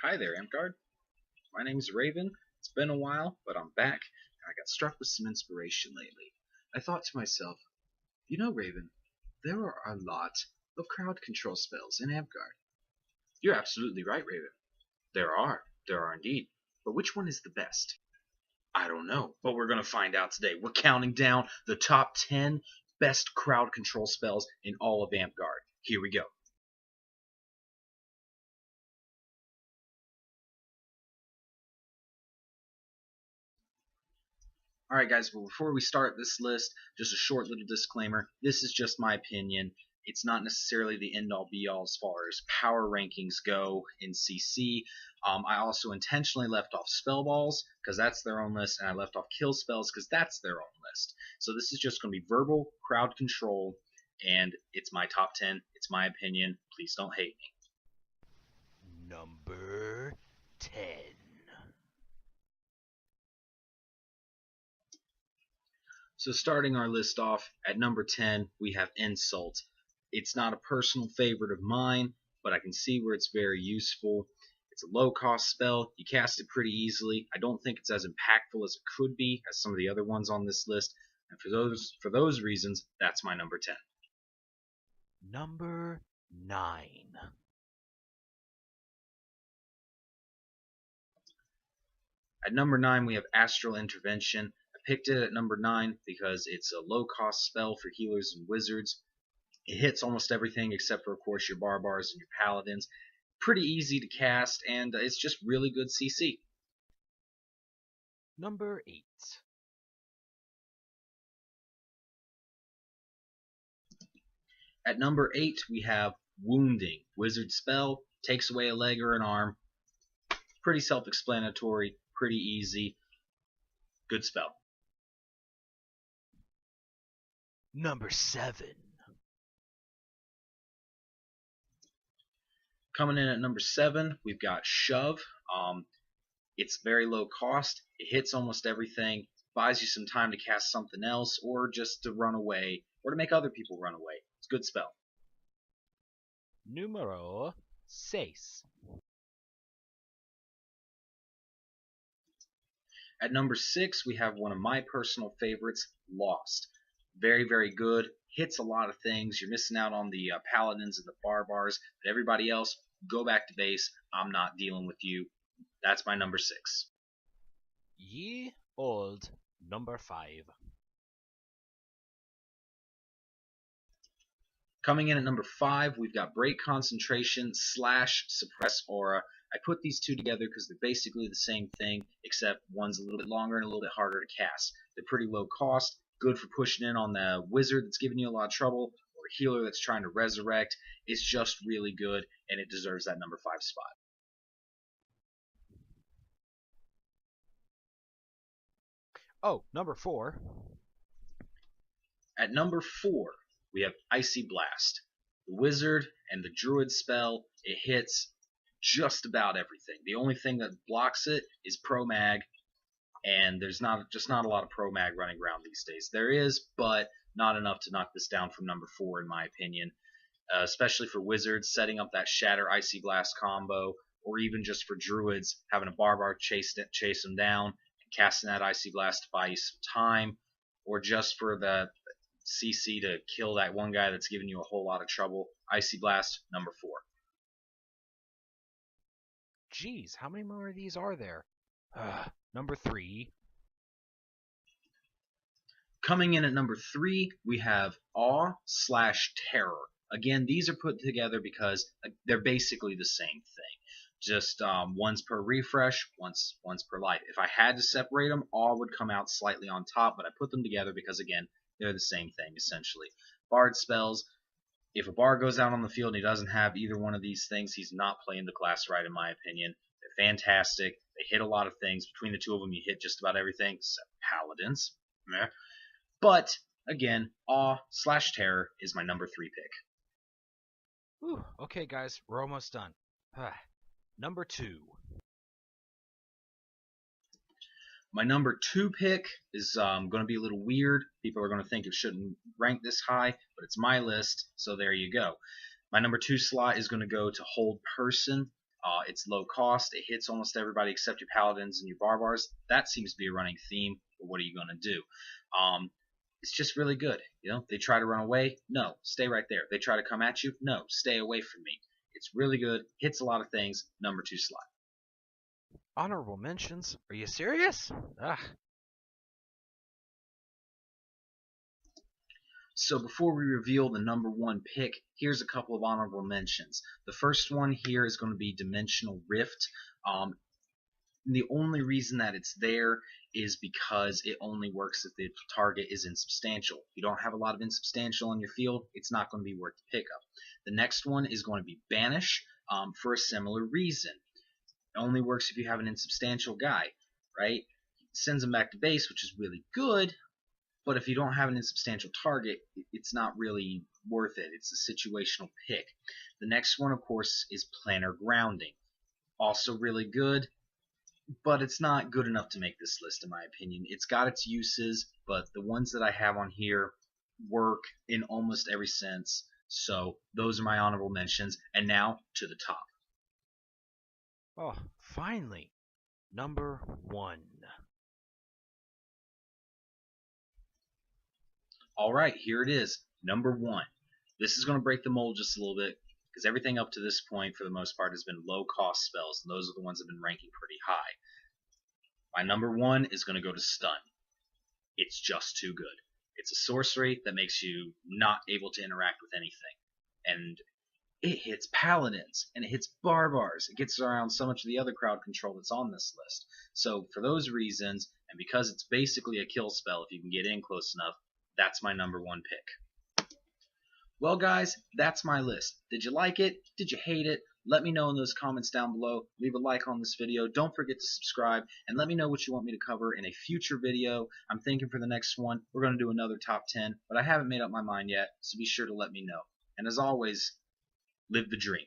Hi there, Amtgard. My name's Raven. It's been a while, but I'm back, and I got struck with some inspiration lately. I thought to myself, Raven, there are a lot of crowd control spells in Amtgard. You're absolutely right, Raven. There are indeed. But which one is the best? I don't know, but we're going to find out today. We're counting down the top 10 best crowd control spells in all of Amtgard. Here we go. Alright guys, well before we start this list, just a short little disclaimer. This is just my opinion. It's not necessarily the end-all be-all as far as power rankings go in CC. I also intentionally left off spell balls because that's their own list, and I left off kill spells because that's their own list. So this is just going to be verbal crowd control, and it's my top 10. It's my opinion. Please don't hate me. Number 10. So starting our list off, at number 10, we have Insult. It's not a personal favorite of mine, but I can see where it's very useful. It's a low-cost spell. You cast it pretty easily. I don't think it's as impactful as it could be as some of the other ones on this list. And for those reasons, that's my number 10. Number 9. At number 9, we have Astral Intervention. I picked it at number 9 because it's a low-cost spell for healers and wizards. It hits almost everything except for, of course, your barbars and your paladins. Pretty easy to cast, and it's just really good CC. Number 8. At number 8, we have Wounding. Wizard spell, takes away a leg or an arm. Pretty self-explanatory, pretty easy. Good spell. Number 7. Coming in at number 7, we've got Shove. It's very low cost. It hits almost everything. Buys you some time to cast something else, or just to run away, or to make other people run away. It's a good spell. Numero 6. At number 6, we have one of my personal favorites, Lost. Very, very good. Hits a lot of things. You're missing out on the paladins and the barbars, but everybody else, go back to base. I'm not dealing with you. That's my number 6. Ye old number 5. Coming in at number 5, we've got Break Concentration / Suppress Aura. I put these two together because they're basically the same thing, except one's a little bit longer and a little bit harder to cast. They're pretty low cost, good for pushing in on the wizard that's giving you a lot of trouble, or a healer that's trying to resurrect. It's just really good, and it deserves that number 5 spot. Oh, number 4. At number 4, we have Icy Blast. The wizard and the druid spell, it hits just about everything. The only thing that blocks it is pro mag, and there's not a lot of pro mag running around these days. There is, but not enough to knock this down from number 4 in my opinion. Especially for wizards, setting up that Shatter Icy Blast combo, or even just for druids, having a barbar chase them down and casting that Icy Blast to buy you some time, or just for the CC to kill that one guy that's giving you a whole lot of trouble. Icy Blast, number 4. Geez, how many more of these are there? Number 3. Coming in at number 3, we have Awe / Terror. Again, these are put together because they're basically the same thing. Just once per refresh, once per life. If I had to separate them, Awe would come out slightly on top, but I put them together because, again, they're the same thing, essentially. Bard spells. If a bard goes out on the field and he doesn't have either one of these things, he's not playing the class right, in my opinion. They're fantastic. They hit a lot of things. Between the two of them, you hit just about everything, except paladins. Meh. But, again, Awe / Terror is my number 3 pick. Whew, okay, guys, we're almost done. Number 2. My number 2 pick is going to be a little weird. People are going to think it shouldn't rank this high, but it's my list, so there you go. My number 2 slot is going to go to Hold Person. It's low cost. It hits almost everybody except your paladins and your barbars. That seems to be a running theme. But what are you going to do? It's just really good. They try to run away. No, stay right there. They try to come at you. No, stay away from me. It's really good. Hits a lot of things. Number 2 slot. Honorable mentions? Are you serious? Ugh. So before we reveal the number 1 pick, here's a couple of honorable mentions. The first one here is going to be Dimensional Rift. The only reason that it's there is because it only works if the target is insubstantial. If you don't have a lot of insubstantial in your field, it's not going to be worth the pickup. The next one is going to be Banish for a similar reason. It only works if you have an insubstantial guy, right? It sends him back to base, which is really good, but if you don't have an insubstantial target, it's not really worth it. It's a situational pick. The next one, of course, is Planar Grounding. Also really good, but it's not good enough to make this list in my opinion. It's got its uses, but the ones that I have on here work in almost every sense. So those are my honorable mentions. And now to the top. Oh, finally. Number 1. Alright, here it is. Number 1. This is going to break the mold just a little bit, because everything up to this point, for the most part, has been low-cost spells, and those are the ones that have been ranking pretty high. My number 1 is going to go to Stun. It's just too good. It's a sorcery that makes you not able to interact with anything. And it hits paladins, and it hits barbars. It gets around so much of the other crowd control that's on this list. So for those reasons, and because it's basically a kill spell if you can get in close enough, that's my number 1 pick. Well guys, that's my list. Did you like it? Did you hate it? Let me know in those comments down below. Leave a like on this video. Don't forget to subscribe, and let me know what you want me to cover in a future video. I'm thinking for the next one, we're going to do another top 10, but I haven't made up my mind yet, so be sure to let me know. And as always, live the dream.